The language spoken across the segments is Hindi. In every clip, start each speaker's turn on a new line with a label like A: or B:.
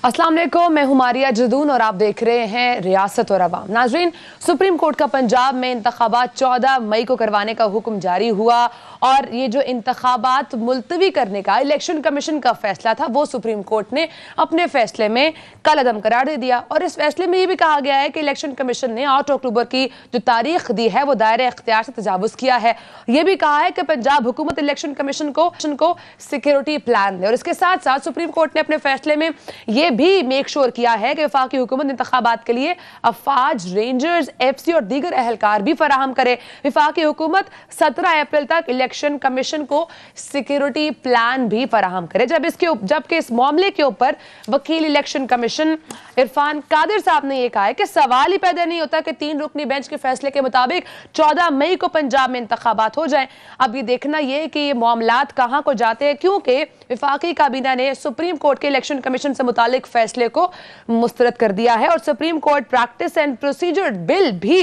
A: अस्सलाम वालेकुम, मैं हूं मारिया जदून और आप देख रहे हैं रियासत और अवाम। नाजरीन, सुप्रीम कोर्ट का पंजाब में इंतखाबात 14 मई को करवाने का हुक्म जारी हुआ और ये जो इंतखाबात मुलतवी करने का इलेक्शन कमीशन का फैसला था वो सुप्रीम कोर्ट ने अपने फैसले में कलअदम करार दे दिया। और इस फैसले में ये भी कहा गया है कि इलेक्शन कमीशन ने 8 अक्टूबर की जो तारीख दी है वो दायरे इख्तियार से तजावुज किया है। ये भी कहा है कि पंजाब हुकूमत इलेक्शन कमीशन को सिक्योरिटी प्लान दे। और इसके साथ साथ सुप्रीम कोर्ट ने अपने फैसले में ये भी मेक श्योर किया है कि वफाकी हुकूमत इंतखाबात के लिए अफवाज, रेंजर्स, एफसी और दीगर एहलकार भी फराहम करे। वफाकी हुकूमत 17 अप्रैल तक इलेक्शन कमीशन को सिक्योरिटी प्लान भी फराहम करे। जबकि इस मामले के ऊपर वकील इलेक्शन कमीशन इरफान कादिर साहब ने यह कहा है कि सवाल ही पैदा नहीं होता कि 3 रुकनी बेंच के फैसले के मुताबिक 14 मई को पंजाब में इंतखाबात हो जाए। अब ये देखना यह कि ये मामलात कहां को जाते हैं, क्योंकि वफाकी काबीना ने सुप्रीम कोर्ट के इलेक्शन कमीशन से मुतालिक फैसले को मुस्तरद कर दिया है और supreme court practice and procedure bill भी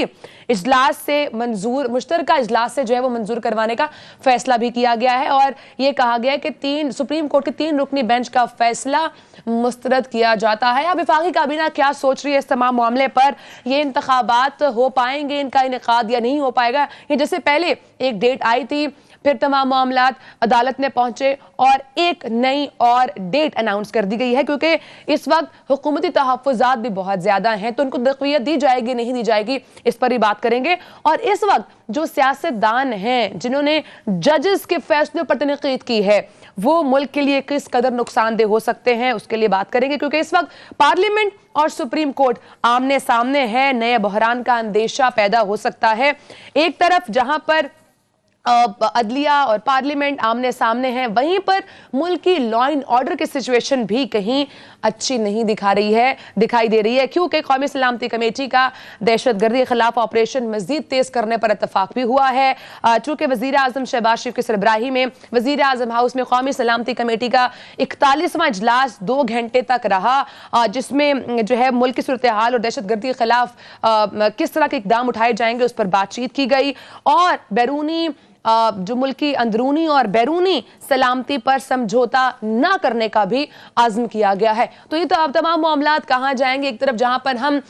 A: इजलास से मुश्तरका इजलास से जो है वो मंजूर करवाने का फैसला भी किया गया है। और ये कहा गया है कि सुप्रीम कोर्ट के 3 रुकनी बेंच का फैसला मुस्तरद किया जाता है। अब वफाकी काबीना क्या सोच रही है इस तमाम मामले पर, ये इंतखाबात हो पाएंगे, इनका इनेकाद या नहीं हो पाएगा। ये जैसे पहले एक डेट आई थी, फिर तमाम मामलात अदालत में पहुंचे और एक नई और डेट अनाउंस कर दी गई है, क्योंकि इस वक्त हुकूमती तहफ़्फ़ुज़ात भी बहुत ज्यादा हैं, तो उनको तक़वियत दी जाएगी नहीं दी जाएगी इस पर ही बात करेंगे। और इस वक्त जो सियासतदान हैं जिन्होंने जजेस के फैसलों पर तनक़ीद की है वो मुल्क के लिए किस कदर नुकसानदेह हो सकते हैं उसके लिए बात करेंगे, क्योंकि इस वक्त पार्लियामेंट और सुप्रीम कोर्ट आमने सामने है। नए बहरान का अंदेशा पैदा हो सकता है। एक तरफ जहां पर अदलिया और पार्लियामेंट आमने सामने हैं, वहीं पर मुल्क की लॉ एंड ऑर्डर की सिचुएशन भी कहीं अच्छी नहीं दिखाई दे रही है, क्योंकि कौमी सलामती कमेटी का दहशतगर्दी के खिलाफ ऑपरेशन मजीद तेज करने पर इतफाक भी हुआ है। चूंकि वजीर आजम शहबाज शरीफ की सरबराही में वजीर आजम हाउस में कौमी सलामती कमेटी का 41वां इजलास 2 घंटे तक रहा, जिसमें जो है मुल्क की सूरत हाल और दहशतगर्दी के खिलाफ किस तरह के इकदाम उठाए जाएंगे उस पर बातचीत की गई और बैरूनी जो मुल्की अंदरूनी और बैरूनी सलामती पर समझौता ना करने का भी आज़म किया गया है। तो ये तो अब तमाम मामलात कहाँ जाएंगे। एक तरफ जहां पर हम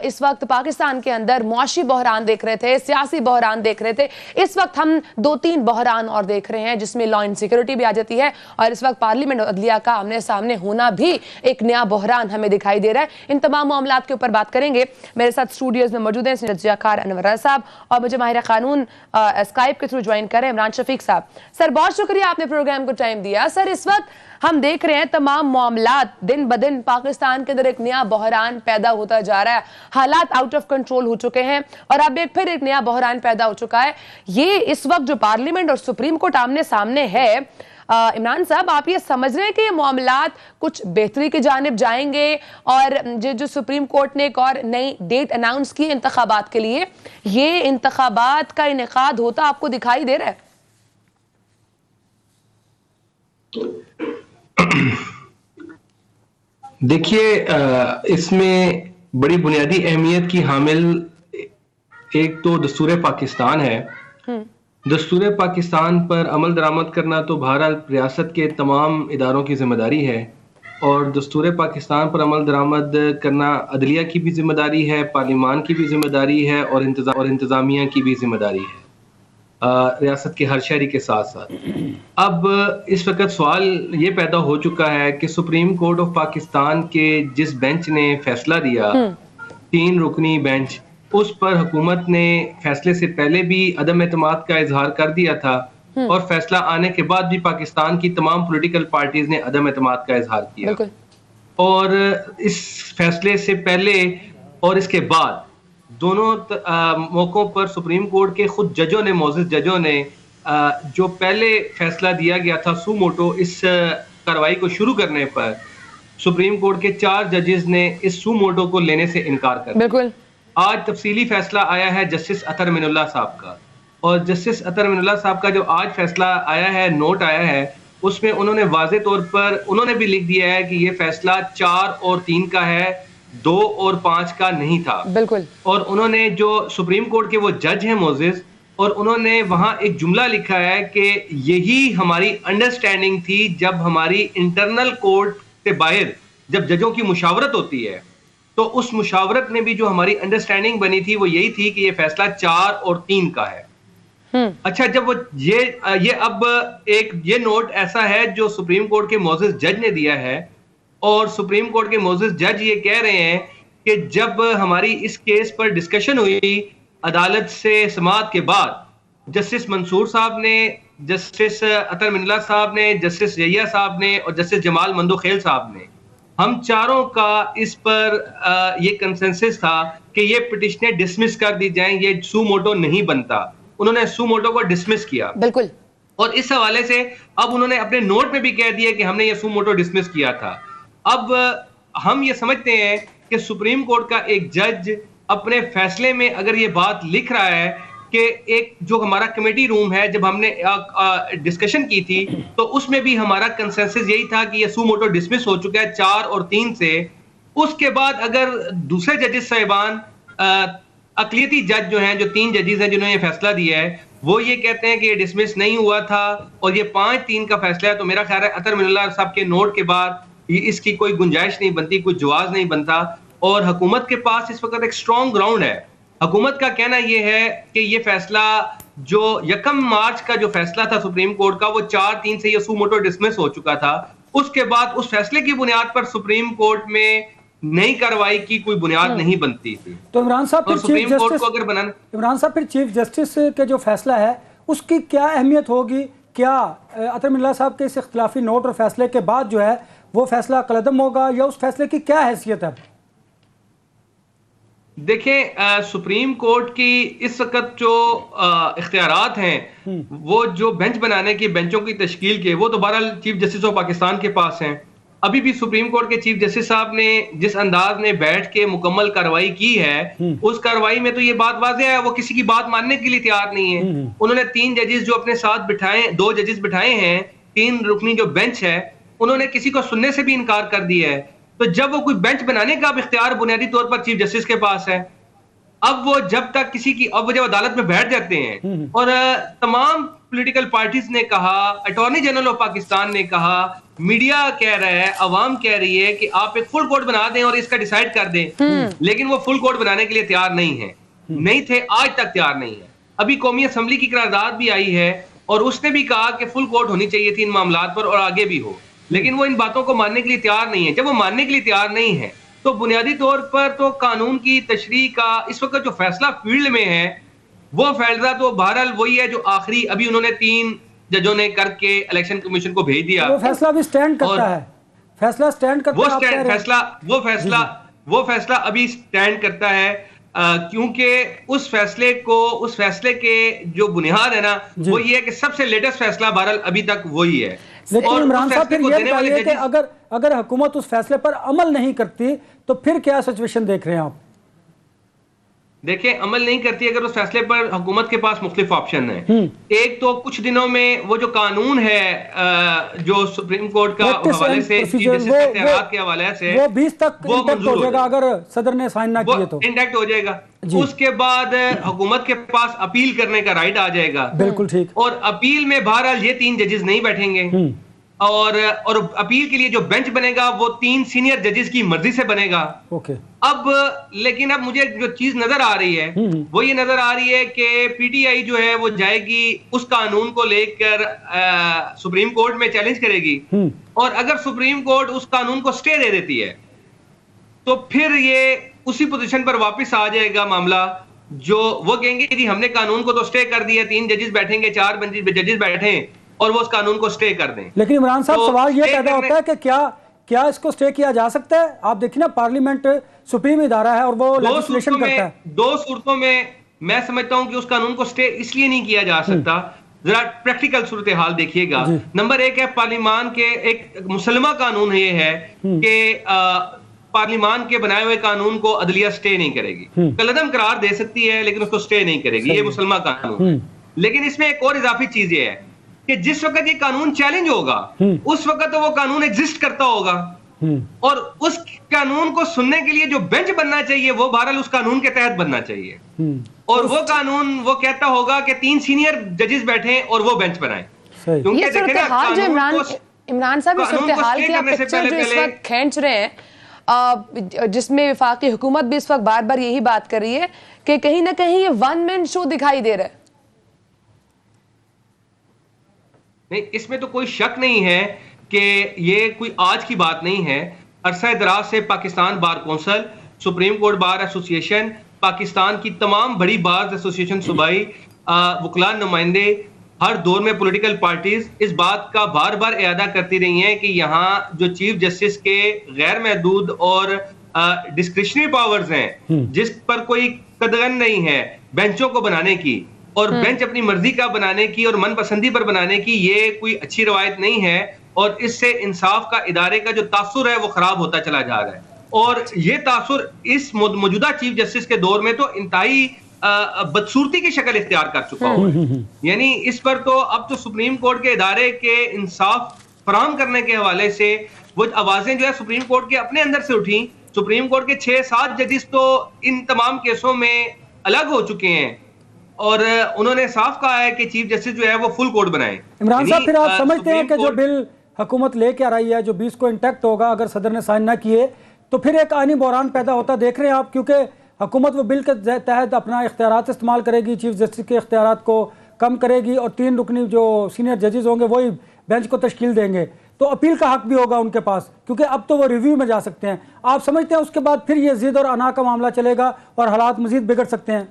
A: इस वक्त पाकिस्तान के अंदर मुआशी बहरान देख रहे थे, सियासी बहरान देख रहे थे, इस वक्त हम 2-3 बहरान और देख रहे हैं जिसमें लॉ एंड सिक्योरिटी भी आ जाती है। और इस वक्त पार्लियामेंट और अदलिया का आमने सामने होना भी एक नया बहरान हमें दिखाई दे रहा है। इन तमाम मामलात के ऊपर बात करेंगे। मेरे साथ स्टूडियोज में मौजूद हैं रज़ियाकार अनवर साहब और मुझे माहिर कानून स्काइप के थ्रू ज्वाइन करें इमरान शफीक साहब। सर, बहुत शुक्रिया आपने प्रोग्राम को टाइम दिया। सर, इस वक्त हम देख रहे हैं तमाम मामलात दिन ब दिन पाकिस्तान के अंदर एक नया बहरान पैदा होता जा रहा है। हालात आउट ऑफ कंट्रोल हो चुके हैं और अब फिर एक नया बहरान पैदा हो चुका है। ये इस वक्त जो पार्लियामेंट और सुप्रीम कोर्ट आमने सामने है, इमरान साहब, आप ये समझ रहे हैं कि ये मामलात कुछ बेहतरी की जानिब जाएंगे और जो सुप्रीम कोर्ट ने एक और नई डेट अनाउंस की इंतखाबात के लिए, ये इंतखाबात का इनेकाद होता आपको दिखाई दे रहा है?
B: देखिए, इसमें बड़ी बुनियादी अहमियत की हामिल एक तो दस्तूर पाकिस्तान है। दस्तूर पाकिस्तान पर अमल दरामद करना तो बहरहाल रियासत के तमाम इदारों की जिम्मेदारी है और दस्तूर पाकिस्तान पर अमल दरामद करना अदलिया की भी जिम्मेदारी है, पार्लिमान की भी जिम्मेदारी है और इंतज़ामिया की भी जिम्मेदारी है, रियासत के हर शहरी के साथ साथ। अब इस वक्त सवाल ये पैदा हो चुका है कि सुप्रीम कोर्ट ऑफ पाकिस्तान के जिस बेंच ने फैसला दिया, 3 रुकनी बेंच, उस पर हुकूमत ने फैसले से पहले भी अदम एतमाद का इजहार कर दिया था और फैसला आने के बाद भी पाकिस्तान की तमाम पॉलिटिकल पार्टीज ने अदम एतमाद का इजहार किया। और इस फैसले से पहले और इसके बाद दोनों मौकों पर सुप्रीम कोर्ट के खुद जजों ने, मोअज़्ज़िज़ जजों ने, जो पहले फैसला दिया गया था सू मोटो इस कार्रवाई को शुरू करने पर, सुप्रीम कोर्ट के 4 जजेस ने इस सू मोटो को लेने से इनकार कर दिया। आज तफसीली फैसला आया है जस्टिस अतर मिनुल्लाह साहब का, और जस्टिस अतर मिनुल्लाह साहब का जो आज फैसला आया है, नोट आया है, उसमें उन्होंने वाज़े तौर पर उन्होंने भी लिख दिया है कि ये फैसला 4 और 3 का है, 2 और 5 का नहीं था। बिल्कुल। और उन्होंने जो सुप्रीम कोर्ट के वो जज हैं मोज़ेज़, और उन्होंने वहां एक जुमला लिखा है कि यही हमारी अंडरस्टैंडिंग थी जब हमारी इंटरनल कोर्ट से बाहर जब जजों की मुशावरत होती है, तो उस मुशावरत में भी जो हमारी अंडरस्टैंडिंग बनी थी वो यही थी कि ये फैसला 4 और 3 का है। अच्छा, जब वो ये अब ये नोट ऐसा है जो सुप्रीम कोर्ट के मोअज़्ज़िज़ जज ने दिया है, और सुप्रीम कोर्ट के मोअज़्ज़िज़ जज ये कह रहे हैं कि जब हमारी इस केस पर डिस्कशन हुई अदालत से समाअत के बाद, जस्टिस मंसूर साहब ने, जस्टिस अतर मिन्नल्ला साहब ने, जस्टिस यहिया साहब ने और जस्टिस जमाल मंदोखेल साहब ने, हम चारों का इस पर ये कंसेंसस था कि ये पिटिशनें डिसमिस कर दी जाएं, ये सू मोटो नहीं बनता। उन्होंने सू मोटो को डिसमिस किया।
A: बिल्कुल।
B: और इस हवाले से अब उन्होंने अपने नोट में भी कह दिया कि हमने ये सू मोटो डिसमिस किया था। अब हम ये समझते हैं कि सुप्रीम कोर्ट का एक जज अपने फैसले में अगर ये बात लिख रहा है कि एक जो हमारा कमेटी रूम है, जब हमने डिस्कशन की थी तो उसमें भी हमारा कंसेंसस यही था कि ये सू मोटो डिसमिस हो चुका है 4 और 3 से। उसके बाद अगर दूसरे जजेस साहिबान, अकलियती जज जो हैं, जो 3 जजेस हैं जिन्होंने ये फैसला दिया है, वो ये कहते हैं कि ये डिसमिस नहीं हुआ था और ये 5-3 का फैसला है, तो मेरा ख्याल है अतर मिन्नल्ला साहब के नोट के बाद इसकी कोई गुंजाइश नहीं बनती, कोई जवाज नहीं बनता। और हुकूमत के पास इस वक्त एक स्ट्रॉन्ग ग्राउंड है। हुकूमत का कहना यह है कि ये फैसला जो 1 मार्च का जो फैसला था सुप्रीम कोर्ट का, वो 4-3 से ये सू मोटो डिसमिस हो चुका था। उसके बाद उस फैसले की बुनियाद पर सुप्रीम कोर्ट में नई कार्रवाई की कोई बुनियाद नहीं बनती थी।
C: तो इमरान साहब फिर
B: सुप्रीम कोर्ट को अगर बनाना,
C: इमरान साहब फिर चीफ जस्टिस के जो फैसला है उसकी क्या अहमियत होगी? क्या अतर मिन्नल्ला साहब के इस इख्तिलाफी नोट और फैसले के बाद जो है वो फैसला कलअदम होगा, या उस फैसले की क्या हैसियत है?
B: देखें, सुप्रीम कोर्ट की इस वक्त जो इख्तियारात हैं, वो जो बेंच बनाने की, बेंचों की तश्कील के, वो तो बहरहाल चीफ जस्टिस ऑफ पाकिस्तान के पास हैं। अभी भी सुप्रीम कोर्ट के चीफ जस्टिस साहब ने जिस अंदाज में बैठ के मुकम्मल कार्रवाई की है, उस कार्रवाई में तो ये बात वाज़ेह है, वो किसी की बात मानने के लिए तैयार नहीं है। उन्होंने 3 जजेस जो अपने साथ बिठाए, 2 जजेस बिठाए हैं, 3 रुकनी जो बेंच है, उन्होंने किसी को सुनने से भी इनकार कर दिया है। तो जब वो कोई बेंच बनाने का अब इख्तियार बुनियादी तौर पर चीफ जस्टिस के पास है, अब वो जब तक किसी की, अब वो जब अदालत में बैठ जाते हैं और तमाम पॉलिटिकल पार्टीज ने कहा, अटॉर्नी जनरल ऑफ पाकिस्तान ने कहा, मीडिया कह रहा है, अवाम कह रही है कि आप एक फुल कोर्ट बना दें और इसका डिसाइड कर दें, लेकिन वो फुल कोर्ट बनाने के लिए तैयार नहीं है, नहीं थे, आज तक तैयार नहीं है। अभी कौमी असम्बली की करारदाद भी आई है और उसने भी कहा कि फुल कोर्ट होनी चाहिए थी इन मामलात पर और आगे भी हो, लेकिन वो इन बातों को मानने के लिए तैयार नहीं है। जब वो मानने के लिए तैयार नहीं है तो बुनियादी तौर पर तो कानून की तशरीह का इस वक्त जो फैसला फील्ड में है, वो फैसला तो बहरहाल वही है जो आखिरी अभी उन्होंने 3 जजों ने करके इलेक्शन कमीशन को भेज दिया।
C: वो फैसला भी स्टैंड करता है, फैसला स्टैंड करता है,
B: वो फैसला अभी स्टैंड करता है, क्योंकि उस फैसले के जो बुनियाद है ना, वो ये है कि सबसे लेटेस्ट फैसला बहरहाल अभी तक वही है।
C: लेकिन इमरान साहब फिर ये बताइए कि अगर हुकूमत उस फैसले पर अमल नहीं करती तो फिर क्या सिचुएशन देख रहे हैं आप?
B: देखिए, अमल नहीं करती अगर उस फैसले पर हुकूमत के पास मुख्तलिफ ऑप्शन है। एक तो कुछ दिनों में वो जो कानून है जो सुप्रीम कोर्ट का हवाले से, के हवाले से,
C: वो 20 तक इंटैक्ट हो जाएगा अगर सदर ने साइन ना किए तो
B: इंटैक्ट हो जाएगा। उसके बाद हुकूमत के पास अपील करने का राइट आ जाएगा।
C: बिल्कुल ठीक।
B: और अपील में बहरहाल ये 3 जजेस नहीं बैठेंगे और अपील के लिए जो बेंच बनेगा वो 3 सीनियर जजेस की मर्जी से बनेगा।
C: ओके।
B: लेकिन अब मुझे जो चीज नजर आ रही है वो ये नजर आ रही है कि पीटीआई जो है वो जाएगी उस कानून को लेकर सुप्रीम कोर्ट में चैलेंज करेगी, और अगर सुप्रीम कोर्ट उस कानून को स्टे दे देती है तो फिर ये उसी पोजीशन पर वापस आ जाएगा मामला, जो वो कहेंगे कि हमने कानून को तो स्टे कर दिया, 3 जजेस बैठेंगे, 4 जजेस बैठे और वो उस कानून को स्टे कर दें।
C: लेकिन इमरान साहब, सवाल ये पैदा होता है कि क्या इसको स्टे किया जा सकता है? आप देखिए ना, पार्लियामेंट सुप्रीम इदारा है और वो लेजिस्लेशन करता है।
B: 2 सूरतों में मैं समझता हूं कि उस कानून को स्टे इसलिए नहीं किया जा सकता। जरा प्रैक्टिकल सूरत हाल देखिएगा। नंबर 1 है पार्लियामान के एक मुसलमा कानून ये है कि पार्लियामान के बनाए हुए कानून को अदलिया स्टे नहीं करेगी, कलअदम करार दे सकती है लेकिन उसको स्टे नहीं करेगी, ये मुसलमान कानून। लेकिन इसमें एक और इजाफी चीज ये है कि जिस वक्त ये कानून चैलेंज होगा उस वक्त तो वो कानून एग्जिस्ट करता होगा, और उस कानून को सुनने के लिए जो बेंच बनना चाहिए वो बहरहाल उस कानून के तहत बनना चाहिए, और वो कानून वो कहता होगा कि 3 सीनियर जजेस बैठे और वो बेंच बनाए।
A: ये सूरत हाल जो इमरान इमरान साहब, इस
B: कानून
A: सूरत
B: को
A: हाल
B: स्टे
A: की आप
B: करने से
A: पिक्चर जो इस
B: पहले
A: वक्त खींच रहे हैं, जिसमें वफाकी हुकूमत भी इस वक्त बार बार यही बात कर रही है कि कहीं ना कहीं ये वन मैन शो दिखाई दे रहा है।
B: नहीं, इसमें तो कोई शक नहीं है कि ये कोई आज की बात नहीं है। अरसा दराज से Pakistan bar council, supreme court bar association, Pakistan की तमाम बड़ी बार एसोसिएशन, सूबाई वकला नुमाइंदे, हर दौर में पॉलिटिकल पार्टीज इस बात का बार बार इरादा करती रही हैं कि यहाँ जो चीफ जस्टिस के गैर महदूद और डिस्क्रिशनरी पावर्स हैं, जिस पर कोई कदगन नहीं है बेंचों को बनाने की और बेंच अपनी मर्जी का बनाने की और मनपसंदी पर बनाने की, ये कोई अच्छी रवायत नहीं है और इससे इंसाफ का इदारे का जो तासुर है वो खराब होता चला जा रहा है। और ये तासुर इस मौजूदा चीफ जस्टिस के दौर में तो इंतहाई बदसूरती की शक्ल इख्तियार कर चुका हुआ है। यानी इस पर तो अब तो सुप्रीम कोर्ट के इदारे के इंसाफ फराहम करने के हवाले से वो आवाजें जो है सुप्रीम कोर्ट के अपने अंदर से उठी। सुप्रीम कोर्ट के 6-7 जजेस तो इन तमाम केसों में अलग हो चुके हैं और उन्होंने साफ कहा है कि चीफ जस्टिस जो है वो फुल कोर्ट बनाए।
C: इमरान साहब, फिर आप समझते हैं कि जो बिल हुकूमत लेके आ रही है, जो 20 को इंटैक्ट होगा, अगर सदर ने साइन ना किए तो फिर एक आनी बहरान पैदा होता देख रहे हैं आप? क्योंकि हुकूमत वो बिल के तहत अपना इख्तियारात इस्तेमाल करेगी, चीफ जस्टिस के इख्तियारात को कम करेगी और 3 रुकनी जो सीनियर जजेस होंगे वही बेंच को तश्कील देंगे, तो अपील का हक भी होगा उनके पास, क्योंकि अब तो वो रिव्यू में जा सकते हैं। आप समझते हैं उसके बाद फिर ये जिद और अना का मामला चलेगा और हालात मजीद बिगड़ सकते हैं?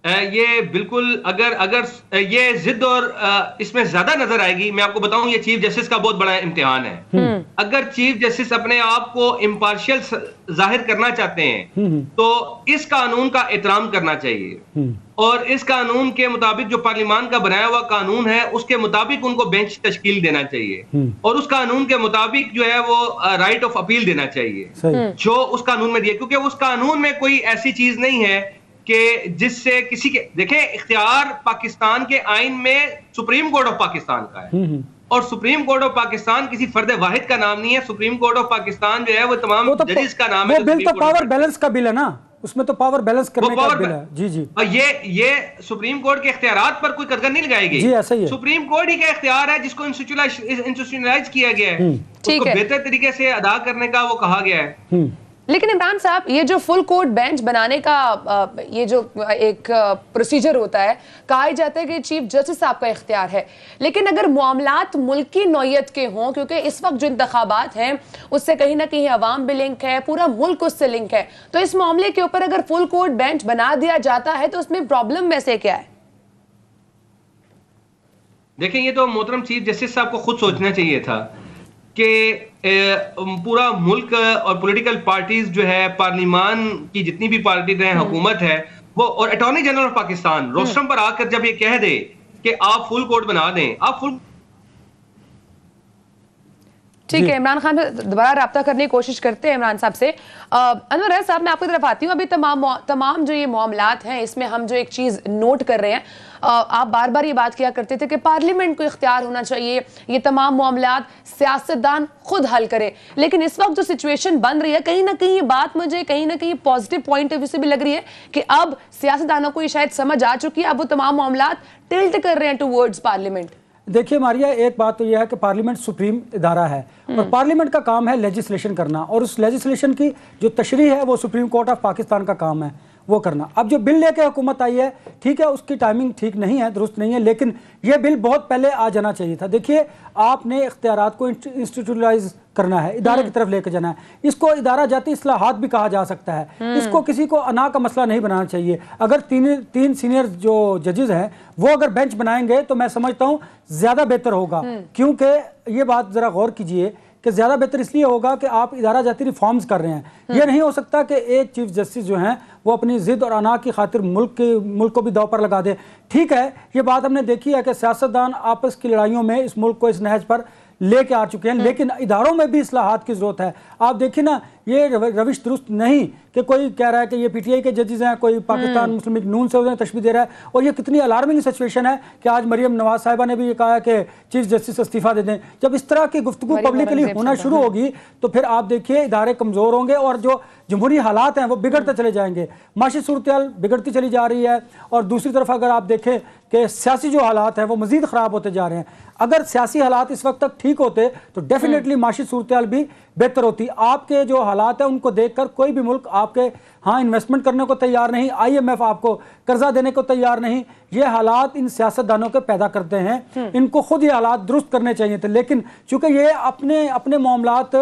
B: ये बिल्कुल, अगर ये जिद और इसमें ज्यादा नजर आएगी, मैं आपको बताऊं ये चीफ जस्टिस का बहुत बड़ा इम्तिहान है। अगर चीफ जस्टिस अपने आप को इम्पार्शियल जाहिर करना चाहते हैं तो इस कानून का एहतराम करना चाहिए और इस कानून के मुताबिक जो पार्लियामान का बनाया हुआ कानून है उसके मुताबिक उनको बेंच तश्कील देना चाहिए और उस कानून के मुताबिक जो है वो राइट ऑफ अपील देना चाहिए जो उस कानून में दिया, क्योंकि उस कानून में कोई ऐसी चीज नहीं है कि जिससे किसी के, देखें, इख्तियार पाकिस्तान के आइन में सुप्रीम कोर्ट ऑफ पाकिस्तान का है और सुप्रीम कोर्ट ऑफ पाकिस्तान किसी फर्द वाहिद का नाम नहीं है। सुप्रीम कोर्ट ऑफ पाकिस्तान जो है वो तमाम जजेस का नाम है।
C: वो बिल तो पावर बैलेंस का बिल है ना, उसमें तो पावर बैलेंस करने का बिल है। जी जी,
B: और ये सुप्रीम कोर्ट के इख्तियारात पर कोई कदगन नहीं लगाई गई।
C: जी, ऐसा ही है।
B: सुप्रीम कोर्ट ही का इख्तियार है जिसको इंस्टीट्यूशनलाइज किया गया है, उसको बेहतर तरीके से अदा करने का वो कहा गया है।
A: लेकिन इमरान साहब, ये जो फुल कोर्ट बेंच बनाने का ये जो एक प्रोसीजर होता है, कहा जाता है कि चीफ जस्टिस साहब का इख्तियार है, लेकिन अगर मामलात मुल्की नौयत के हों, क्योंकि इस वक्त जो इंतखाबात हैं उससे कहीं ना कहीं अवाम भी लिंक है, पूरा मुल्क उससे लिंक है, तो इस मामले के ऊपर अगर फुल कोर्ट बेंच बना दिया जाता है तो उसमें प्रॉब्लम में से क्या है?
B: देखें, ये तो मोहतरम चीफ जस्टिस साहब को खुद सोचना चाहिए था कि पूरा मुल्क और पॉलिटिकल पार्टीज जो है, पार्लियामान की जितनी भी पार्टी है, हुकूमत है वो, और attorney general of Pakistan rostrum पर आकर जब ये कह दे कि आप फुल कोर्ट बना दें, आप फुल,
A: ठीक है, इमरान खान दोबारा रब्ता करने की कोशिश करते हैं इमरान साहब से। अनवर रईस साहब, मैं आपकी तरफ आती हूँ। अभी तमाम जो ये मामलात हैं, इसमें हम जो एक चीज़ नोट कर रहे हैं, आप बार बार ये बात किया करते थे कि पार्लियामेंट को इख्तियार होना चाहिए, ये तमाम मामलात सियासतदान खुद हल करे, लेकिन इस वक्त जो सिचुएशन बन रही है, कहीं ना कहीं ये बात मुझे कहीं ना कहीं पॉजिटिव पॉइंट ऑफ व्यू से भी लग रही है कि अब सियासतदानों को ये शायद समझ आ चुकी है, अब वो तमाम मामलात टिल्ट कर रहे हैं टुवर्ड्स पार्लियामेंट।
C: देखिए मारिया, एक बात तो यह है कि पार्लियामेंट सुप्रीम इदारा है और पार्लियामेंट का काम है लेजिस्लेशन करना, और उस लेजिस्लेशन की जो तशरीह है वो सुप्रीम कोर्ट ऑफ पाकिस्तान का काम है वो करना। अब जो बिल लेके हुकूमत आई है, ठीक है, उसकी टाइमिंग ठीक नहीं है, दुरुस्त नहीं है, लेकिन यह बिल बहुत पहले आ जाना चाहिए था। देखिए, आपने इख्तियारात को इंस्टीट्यूशनलाइज करना है, इदारे की तरफ लेके जाना है, इसको इदारा जाती इस्लाहात भी कहा जा सकता है, इसको किसी को अना का मसला नहीं बनाना चाहिए। अगर तीन सीनियर जो जजेस हैं वो अगर बेंच बनाएंगे तो मैं समझता हूँ ज्यादा बेहतर होगा, क्योंकि ये बात जरा गौर कीजिए कि ज़्यादा बेहतर इसलिए होगा कि आप इदारा जाती रिफॉर्म्स कर रहे हैं। ये नहीं हो सकता कि एक चीफ जस्टिस जो हैं वो अपनी जिद और अना की खातिर मुल्क को भी दाव पर लगा दे। ठीक है, ये बात हमने देखी है कि सियासतदान आपस की लड़ाइयों में इस मुल्क को इस नहज पर लेके आ चुके हैं, लेकिन इदारों में भी इस्लाहात की जरूरत है। आप देखिए ना, ये रविश दुरुस्त नहीं कि कोई कह रहा है कि ये पीटीआई के जजेस हैं, कोई पाकिस्तान मुस्लिम लीग नून से उन्हें तशबीह दे रहा है, और ये कितनी अलार्मिंग सिचुएशन है कि आज मरियम नवाज साहिबा ने भी ये कहा है कि चीफ जस्टिस इस्तीफा दे दें। जब इस तरह की गुफ्तगू पब्लिकली होना शुरू होगी तो फिर आप देखिए इदारे कमज़ोर होंगे और जो जमहूरी हालात हैं वो बिगड़ते चले जाएंगे, माशी सूरत बिगड़ती चली जा रही है। और दूसरी तरफ अगर आप देखें कि सियासी जो हालात हैं वो मज़ीद ख़राब होते जा रहे हैं। अगर सियासी हालात इस वक्त तक ठीक होते तो डेफिनेटली माशी सूरत भी बेहतर होती। आपके जो हालात हैं उनको देखकर कोई भी मुल्क आपके हाँ इन्वेस्टमेंट करने को तैयार नहीं, IMF आपको कर्जा देने को तैयार नहीं। ये हालात इन सियासतदानों के पैदा करते हैं, इनको खुद ये हालात दुरुस्त करने चाहिए थे। लेकिन चूंकि ये अपने अपने मामलात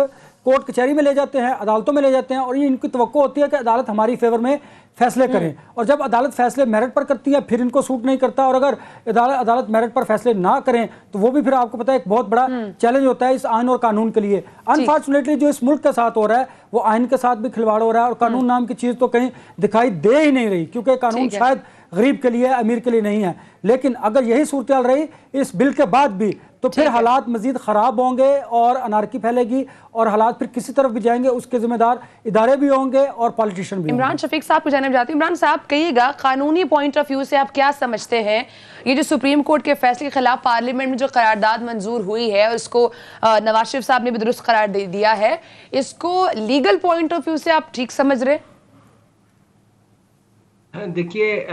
C: कोर्ट कचहरी में ले जाते हैं, अदालतों में ले जाते हैं, और ये इनकी तवक्को होती है कि अदालत हमारी फेवर में फैसले करें, और जब अदालत फैसले मेरिट पर करती है फिर इनको सूट नहीं करता, और अगर अदालत मेरिट पर फैसले ना करें तो वो भी फिर आपको पता है एक बहुत बड़ा चैलेंज होता है इस आइन और कानून के लिए। अनफॉर्चुनेटली जो इस मुल्क के साथ हो रहा है वो आइन के साथ भी खिलवाड़ हो रहा है, और कानून नाम की चीज़ तो कहीं दिखाई दे ही नहीं रही, क्योंकि कानून शायद गरीब के लिए अमीर के लिए नहीं है। लेकिन अगर यही सूरत रही इस बिल के बाद भी तो फिर हालात मजीद ख़राब होंगे और अनारकी फैलेगी, और हालात फिर किसी तरफ भी जाएंगे उसके जिम्मेदार इदारे भी होंगे और पॉलिटिशियन भी।
A: इमरान शफीक साहब को जानना चाहती हूँ। इमरान साहब कहिएगा, कानूनी पॉइंट ऑफ व्यू से आप क्या समझते हैं, ये जो सुप्रीम कोर्ट के फैसले के खिलाफ पार्लियामेंट में जो करारदाद मंजूर हुई है और उसको नवाज शरीफ साहब ने भी दुरुस्त करार दे दिया है, इसको लीगल पॉइंट ऑफ व्यू से आप ठीक समझ रहे?
B: देखिए,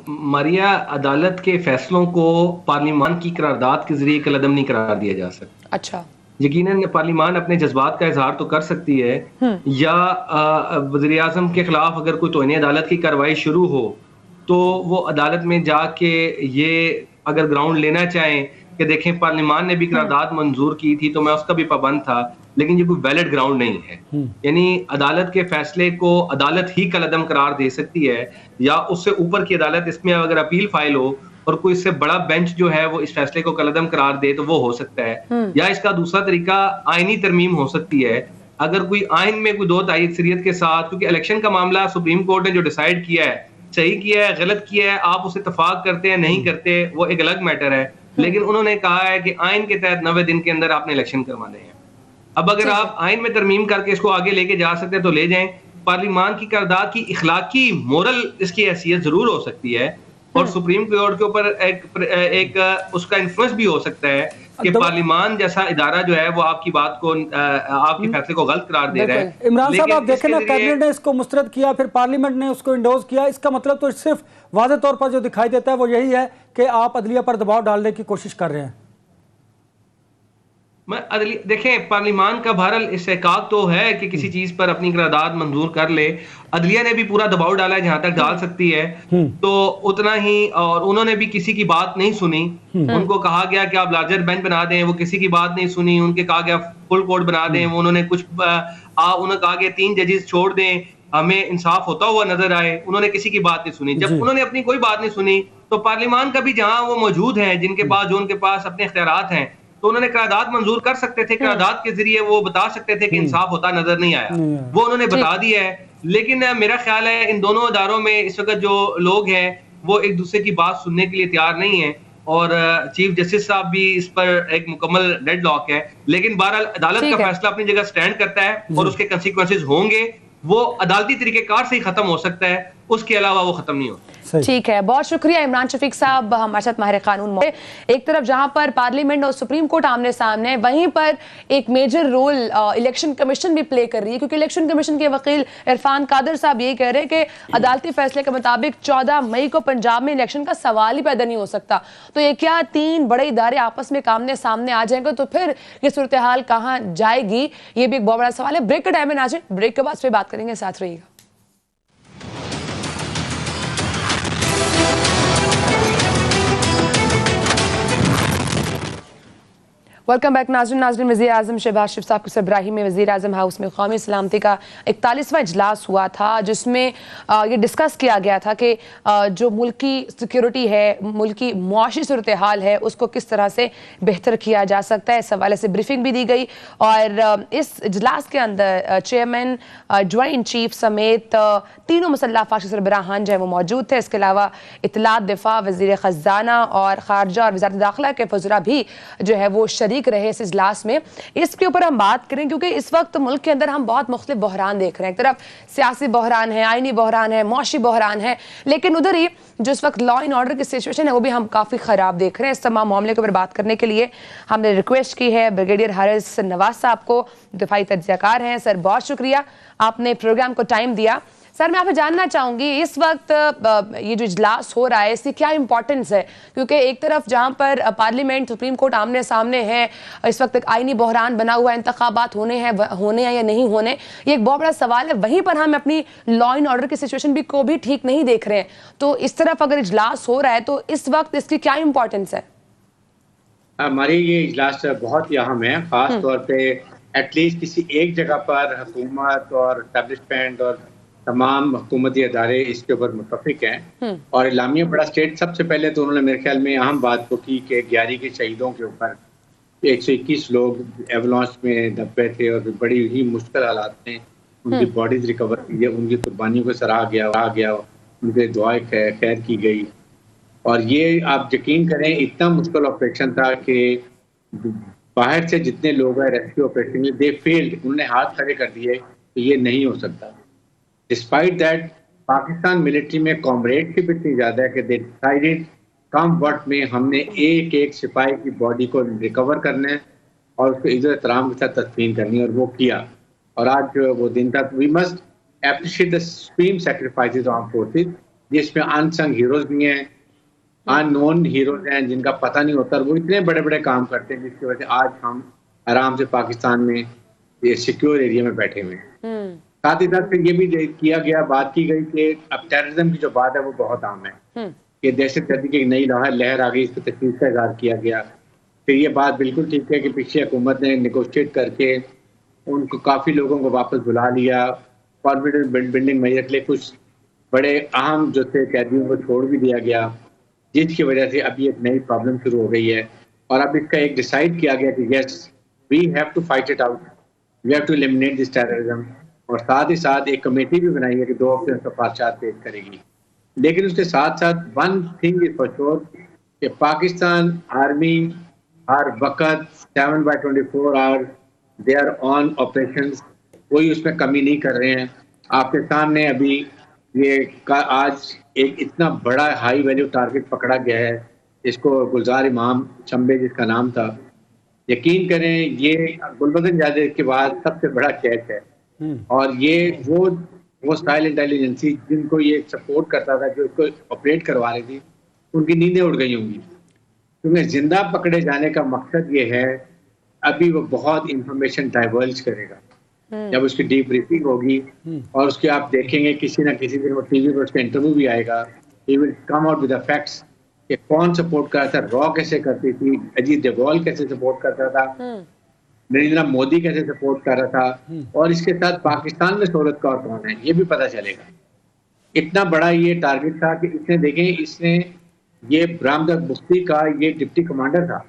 B: मारिया अदालत के फैसलों को पार्लियामान की करारदाद के जरिए कलअदम नहीं करार दिया जा सकता।
A: अच्छा,
B: यकीनन पार्लियामान अपने जज्बात का इजहार तो कर सकती है, या वज़ीर आज़म के खिलाफ अगर कोई तौहीन अदालत की कार्रवाई शुरू हो तो वो अदालत में जाके ये अगर ग्राउंड लेना चाहें कि देखें पार्लियामान ने भी करारदाद मंजूर की थी तो मैं उसका भी पाबंद था, लेकिन ये कोई वैलिड ग्राउंड नहीं है। यानी अदालत के फैसले को अदालत ही कलअदम करार दे सकती है, या उससे ऊपर की अदालत इसमें अगर अपील फाइल हो और कोई इससे बड़ा बेंच जो है वो इस फैसले को कलअदम करार दे तो वो हो सकता है। या इसका दूसरा तरीका आईनी तरमीम हो सकती है, अगर कोई आइन में कोई दो तारीख अक्सरियत के साथ, क्योंकि इलेक्शन का मामला सुप्रीम कोर्ट ने जो डिसाइड किया है, सही किया है गलत किया है, आप उसे इत्तेफाक करते हैं नहीं करते वो एक अलग मैटर है, लेकिन उन्होंने कहा है कि आइन के तहत 90 दिन के अंदर आपने इलेक्शन करवाने हैं। अब अगर आप आइन में तरमीम करके इसको आगे लेके जा सकते हैं तो ले जाएं। पार्लियामान की करारदाद की इखलाकी मोरल इसकी हैसियत जरूर हो सकती है, और सुप्रीम कोर्ट के ऊपर एक उसका इन्फ्लुएंस भी हो सकता है कि पार्लियामान जैसा इदारा जो है वो आपकी बात को आपके फैसले को गलत करार दे रहा है।
C: इमरान साहब आप देखें ना, कैबिनेट ने इसको मुस्तरद किया, फिर पार्लियामेंट ने उसको इंडोर्स किया। इसका मतलब तो सिर्फ वाज़ेह तौर पर जो दिखाई देता है वो यही है कि आप अदलिया पर दबाव डालने की कोशिश कर रहे हैं।
B: देखें, पार्लियामान का बहरहाल इस्तेहकाक तो है कि किसी चीज पर अपनी करारदाद मंजूर कर ले। अदलिया ने भी पूरा दबाव डाला है जहां तक डाल सकती है, तो उतना ही, और उन्होंने भी किसी की बात नहीं सुनी। उनको कहा गया कि आप लार्जर बेंच बना दें, वो किसी की बात नहीं सुनी। उनके कहा गया फुल कोर्ट बना दें, वो उन्होंने उन्होंने कहा गया 3 जजेस छोड़ दें, हमें इंसाफ होता हुआ नजर आए, उन्होंने किसी की बात नहीं सुनी। जब उन्होंने अपनी कोई बात नहीं सुनी तो पार्लियामान का भी जहां वो मौजूद है, जिनके पास जो उनके पास अपने इख्तियारात हैं, तो उन्होंने करारदाद मंजूर कर सकते थे, करारदाद के जरिए वो बता सकते थे कि इंसाफ होता नजर नहीं आया, वो उन्होंने बता दिया है। लेकिन मेरा ख्याल है इन दोनों अदारों में इस वक्त जो लोग हैं वो एक दूसरे की बात सुनने के लिए तैयार नहीं है, और चीफ जस्टिस साहब भी इस पर एक मुकम्मल डेडलॉक है। लेकिन बहरहाल अदालत का फैसला अपनी जगह स्टैंड करता है, और उसके कंसिक्वेंसेस होंगे, वो अदालती तरीकेकार से ही खत्म हो सकता है, उसके अलावा वो खत्म नहीं होता।
A: ठीक है, बहुत शुक्रिया इमरान शफीक साहब, हमारे साथ माहिर कानून। एक तरफ जहां पर पार्लियामेंट और सुप्रीम कोर्ट आमने सामने, वहीं पर एक मेजर रोल इलेक्शन कमीशन भी प्ले कर रही है, क्योंकि इलेक्शन कमीशन के वकील इरफान कादर साहब ये कह रहे हैं कि अदालती फैसले के मुताबिक 14 मई को पंजाब में इलेक्शन का सवाल ही पैदा नहीं हो सकता। तो ये क्या 3 बड़े इदारे आपस में आमने सामने आ जाएंगे तो फिर ये सूरत हाल कहाँ जाएगी, ये भी एक बहुत बड़ा सवाल है। ब्रेक का टाइम है नाज़रीन, ब्रेक के बाद फिर बात करेंगे, साथ रहिएगा। वेलकम बैक नाज़रीन। वज़ीर आज़म शहबाज शरीफ साहब के सरबराही में वज़ीर आज़म हाउस में कौमी सलामती का 41वां इजलास हुआ था, जिसमें ये डिस्कस किया गया था कि जो मुल्की सिक्योरिटी है, मुल्की मुआशी सूरत हाल है, उसको किस तरह से बेहतर किया जा सकता है। इस हवाले से ब्रीफिंग भी दी गई, और इस इजलास के अंदर चेयरमैन, ज्वाइंट चीफ समेत तीनों मुसल्लह अफवाज के सरबराहान जो है वो मौजूद थे। इसके अलावा इत्तलात, दिफा, वज़ीर ख़ज़ाना और ख़ारजा और वज़ारत दाखिला के वज़रा भी जो है वो शरीक शरीक रहे इस इजलास में, इसके ऊपर हम बात करें, क्योंकि इस वक्त मुल्क के अंदर हम बहुत मुख्तलिफ बहरान देख रहे हैं। एक तरफ सियासी बहरान है, आइनी बहरान है, मौशी बहरान है, लेकिन उधर ही जो इस वक्त लॉ एंड ऑर्डर की सिचुएशन है वो भी हम काफ़ी ख़राब देख रहे हैं। इस तमाम मामले के ऊपर बात करने के लिए हमने रिक्वेस्ट की है ब्रिगेडियर हारिस नवाज साहब को, दिफाई तज्ज़ियाकार हैं। सर बहुत शुक्रिया, आपने प्रोग्राम को टाइम दिया। सर मैं आपसे जानना चाहूँगी, इस वक्त ये जो इजलास हो रहा है इसकी क्या इंपॉर्टेंस है, क्योंकि एक तरफ जहाँ पर पार्लियामेंट सुप्रीम कोर्ट आमने सामने है, इस वक्त एक आईनी बहरान बना हुआ है, इंतखाबात होने हैं या नहीं होने, ये एक बहुत बड़ा सवाल है। वहीं पर हम अपनी लॉ एंड ऑर्डर की सिचुएशन को भी ठीक नहीं देख रहे हैं। तो इस तरफ अगर इजलास हो रहा है तो इस वक्त इसकी क्या इंपॉर्टेंस है?
D: हमारी ये इजलास बहुत ही अहम है, खास तौर पे एटलीस्ट किसी एक जगह पर हुकूमत और एस्टेब्लिशमेंट और तमाम हुकूमती अदारे इसके ऊपर मुतफिक हैं। और इलामिया बड़ा स्टेट सबसे पहले तो उन्होंने मेरे ख्याल में अहम बात को की कि 11 के शहीदों के ऊपर 121 लोग एवलांच में दबे थे और बड़ी ही मुश्किल हालात में उनकी बॉडीज रिकवर की गई, उनकी कुर्बानियों को सराहा गया, उनके दुआएं खैर की गई। और ये आप यकीन करें इतना मुश्किल ऑपरेशन था कि बाहर से जितने लोग हैं रेस्क्यू ऑपरेशन में दे फेल्ड, उन्होंने हाथ खड़े कर दिए कि ये नहीं हो सकता। डिस्पाइट दैट पाकिस्तान मिलिट्री में कॉमरेडशिप इतनी ज़्यादा है कि दे डिसाइडेड कम वक्त में हमने एक एक सिपाही की बॉडी को रिकवर करना है और उसको इज्जत एहतराम के साथ तस्लीम करनी है, और वो किया। और आज जो वो दिन था, we must appreciate the supreme sacrifices of forces, जिसमें अनसंग हीरोज भी हैं, अननोन हीरोज हैं जिनका पता नहीं होता, वो इतने बड़े बड़े काम करते हैं जिसकी वजह से आज हम आराम से पाकिस्तान में ये सिक्योर एरिया में बैठे हुए हैं। साथ ही साथ फिर ये भी किया गया, बात की गई कि अब टेररिज्म की जो बात है वो बहुत आम है कि दहशतगर्दी की एक नई लहर आ गई, इस पर तशवीश का इजहार किया गया। फिर ये बात बिल्कुल ठीक है कि पिछली हुकूमत ने निगोशिएट करके उनको काफ़ी लोगों को वापस बुला लिया, कॉन्फिडेंस बिल्डिंग मेजर के लिए कुछ बड़े अहम जो थे कैदियों को छोड़ भी दिया गया, जिसकी वजह से अभी एक नई प्रॉब्लम शुरू हो गई है। और अब इसका एक डिसाइड किया गया कि yes we have to fight it out, we have to eliminate this terrorism. और साथ ही साथ एक कमेटी भी बनाई है कि 2 हफ्ते में सफारशात पेश करेगी। लेकिन उसके साथ साथ one thing is for sure कि पाकिस्तान आर्मी हर वक्त 7/24 hour they are on operations, कोई उसमें कमी नहीं कर रहे हैं। आपके सामने अभी ये आज एक इतना बड़ा हाई वैल्यू टारगेट पकड़ा गया है, इसको गुलजार इमाम चंबे जिसका नाम था, यकीन करें ये गुलबदन जादे के बाद सबसे बड़ा कैच है। और ये वो स्टाइल इंटेलिजेंसी जिनको ये सपोर्ट करता था, जो इसको ऑपरेट करवा रही थी, उनकी नींदें उड़ गई होंगी, क्योंकि जिंदा पकड़े जाने का मकसद ये है। अभी वो बहुत इंफॉर्मेशन डाइवर्ज करेगा जब उसकी डीप ब्रीफिंग होगी, और उसके आप देखेंगे किसी ना किसी दिन वो टीवी पर उसका इंटरव्यू भी आएगा, he will come out with the facts कि कौन सपोर्ट कर रहा था, रॉ कैसे करती थी, अजीत डोभाल कैसे सपोर्ट करता था, नरेंद्र मोदी कैसे सपोर्ट कर रहा था, और इसके साथ पाकिस्तान में शोहरत का कौन है ये भी पता चलेगा। इतना बड़ा ये टारगेट था कि इसने देखें, इसने ये बरामदा मुफ्ती का ये डिप्टी कमांडर था,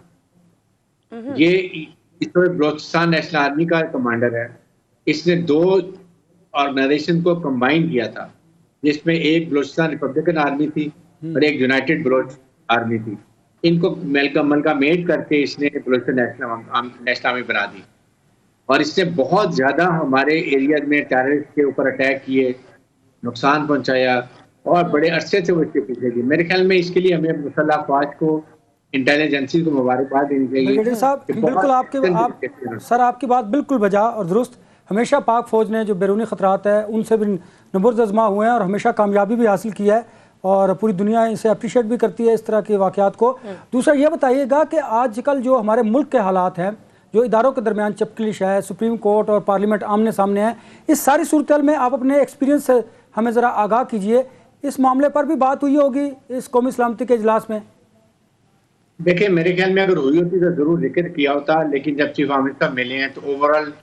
D: ये इस बलोचिस्तान नेशनल आर्मी का कमांडर है। इसने 2 ऑर्गेनाइजेशन को कंबाइन किया था, जिसमें एक बलोचिस्तान रिपब्लिकन आर्मी थी और एक यूनाइटेड बलोच आर्मी थी। इनको मलकामेट करके इसने बलोचिस्तान नेशनल आर्मी बना दी, और इसने बहुत ज़्यादा हमारे एरिया में टेररिस्ट के ऊपर अटैक किए, नुकसान पहुंचाया, और बड़े अरसे से वो इसके पीछे थी। मेरे ख्याल में इसके लिए हमें मुसल्लह अफवाज को, इंटेलिजेंसी को मुबारकबाद देनी चाहिए।
C: साहब बिल्कुल सर आपकी बात बिल्कुल बजा और दुरुस्त। हमेशा पाक फ़ौज ने जो बैरूनी ख़तरात है उनसे भी नबुर्द आज़मा हुए हैं और हमेशा कामयाबी भी हासिल की है, और पूरी दुनिया इसे अप्रिशिएट भी करती है इस तरह के वाक़यात को। दूसरा ये बताइएगा कि आजकल जो हमारे मुल्क के हालात हैं, जो इदारों के दरमियान चपकलिश है, सुप्रीम कोर्ट और पार्लियामेंट आमने सामने है, इस सारी सूरत में आप अपने एक्सपीरियंस से हमें ज़रा आगाह कीजिए। इस मामले पर भी बात हुई होगी इस कौमी सलामती के इजलास में?
D: देखिए, मेरे ख्याल में अगर हुई होती तो ज़रूर जिक्र किया होता, लेकिन जब चीफ आमिर साहब मिले हैं तो ओवरऑल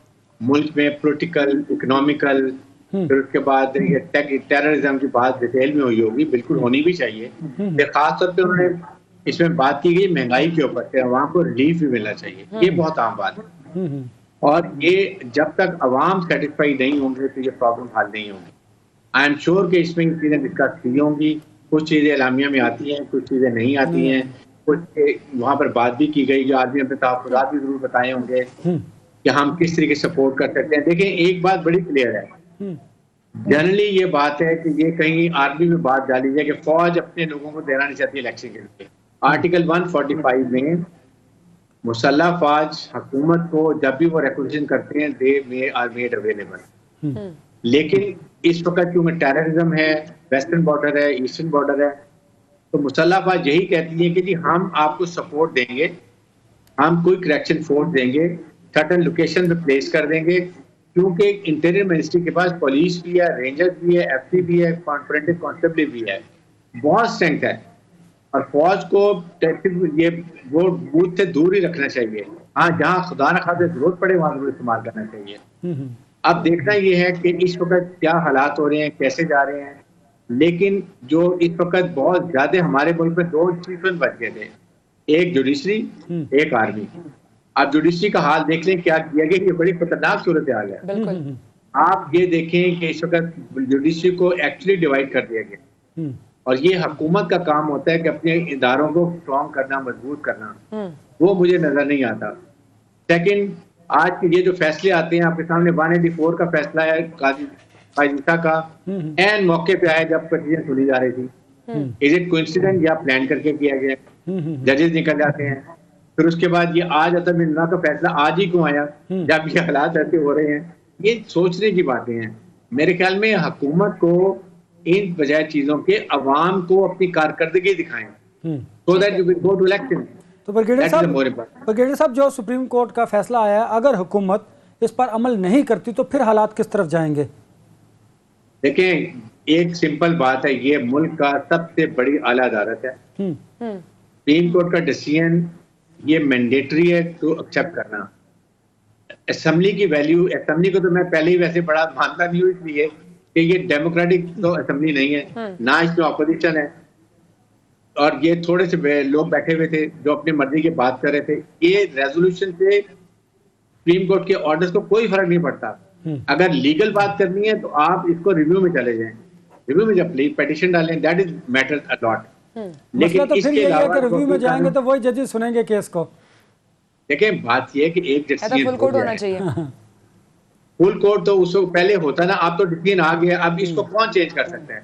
D: मुल्क में पॉलिटिकल, इकोनॉमिकल, फिर उसके बाद ये टेररिज्म की बात डिटेल में हुई होगी, बिल्कुल होनी भी चाहिए। फिर खासतौर पे उन्होंने इसमें बात की गई महंगाई के ऊपर से, अवाम को रिलीफ भी मिलना चाहिए, ये बहुत आम बात है। और ये जब तक अवाम सेटिस्फाई नहीं होंगे तो ये प्रॉब्लम हल नहीं होगी। आई एम श्योर कि इसमें चीज़ें डिस्कस की होंगी, कुछ चीज़ें एलामिया में आती हैं, कुछ चीज़ें नहीं आती हैं, कुछ वहाँ पर बात भी की गई, जो आदमी अपने तहफ़्फ़ुज़ात भी जरूर बताए होंगे कि हम किस तरीके से सपोर्ट कर सकते हैं। देखिए, एक बात बड़ी क्लियर है, जनरली ये बात है कि ये कहीं आर्मी में बात डाली जाए कि फौज अपने लोगों को देना नहीं चाहती इलेक्शन के लिए। आर्टिकल 145 में मुसल्लह फौज हुकूमत को जब भी वो रिक्वेजिशन करते हैं, दे आर मेड अवेलेबल। लेकिन इस वक्त क्योंकि टेररिज्म है, वेस्टर्न बॉर्डर है, ईस्टर्न बॉर्डर है, तो मुसल्लह फौज यही कहती है कि जी हम आपको सपोर्ट देंगे, हम कोई करेक्शन फोर्स देंगे, सर्टन लोकेशन पे प्लेस कर देंगे, क्योंकि इंटीरियर मिनिस्ट्री के पास पुलिस भी है, रेंजर्स भी है, एफसी भी है, कॉन्फ्रेंटिव कांस्टेबल भी है, बहुत स्ट्रेंथ है। और फौज को ये वो बूथ से दूर ही रखना चाहिए। हाँ, जहाँ खुदा न खाते जरूरत पड़े वहां जरूर इस्तेमाल करना चाहिए। अब देखना ये है कि इस वक्त क्या हालात हो रहे हैं, कैसे जा रहे हैं। लेकिन जो इस वक्त बहुत ज्यादा हमारे मुल्क में दो इंस्टीट्यूशन बच गए थे, एक जुडिशरी, एक आर्मी। अब जुडिशरी का हाल देख लें क्या किया गया, ये बड़ी खतरनाक सूरत हाल है।
A: बिल्कुल।
D: आप ये देखें कि इस वक्त जुडिशरी को एक्चुअली डिवाइड कर दिया गया, और ये हुकूमत का काम होता है कि अपने इदारों को स्ट्रॉन्ग करना, मजबूत करना, वो मुझे नजर नहीं आता। सेकंड, आज के ये जो फैसले आते हैं आपके सामने, 184 का फैसला है काजी का, एन मौके पे आया जब पिटीशन सुनी जा रही थी। इज इट कोइंसिडेंट या प्लान करके किया गया? जजेस निकल जाते हैं, फिर उसके बाद ये आज अतम मिलना का फैसला आज ही क्यों आया जब ये हालात ऐसे हो रहे हैं? ये सोचने की बातें हैं। मेरे ख्याल में हुकूमत को इन बजाय चीजों के अवाम को अपनी कारकर्दगी दिखाएं, so that you will go to election.
C: तो ब्रिगेडियर साहब, जो सुप्रीम कोर्ट का फैसला आया, अगर हुकूमत इस पर अमल नहीं करती तो फिर हालात किस तरफ जाएंगे?
D: देखें, एक सिंपल बात है, ये मुल्क का सबसे बड़ी आला अदालत है। सुप्रीम कोर्ट का डिसीजन ये मैंडेटरी है टू एक्सेप्ट करना। असेंबली की वैल्यू, असेंबली को तो मैं पहले ही वैसे बड़ा मानता नहीं हूँ, इसलिए कि ये डेमोक्रेटिक तो असेंबली नहीं है, ना इसमें अपोजिशन है, और ये थोड़े से लोग बैठे हुए थे जो अपनी मर्जी की बात कर रहे थे। ये रेजोल्यूशन से सुप्रीम कोर्ट के ऑर्डर्स को कोई फर्क नहीं पड़ता। अगर लीगल बात करनी है तो आप इसको रिव्यू में चले जाएं, रिव्यू में जब पिटीशन डालें, that is matter a lot.
C: लेकिन तो फिर ये है कि रिव्यू में जाएंगे तो वही जजेस सुनेंगे केस को।
D: देखिए, बात ये है कि एक डिसीजन
A: फुल कोर्ट होना चाहिए।
D: फुल कोर्ट तो उसको पहले होता ना, अब तो डिसीजन आ गया, अब इसको कौन चेंज कर सकता है?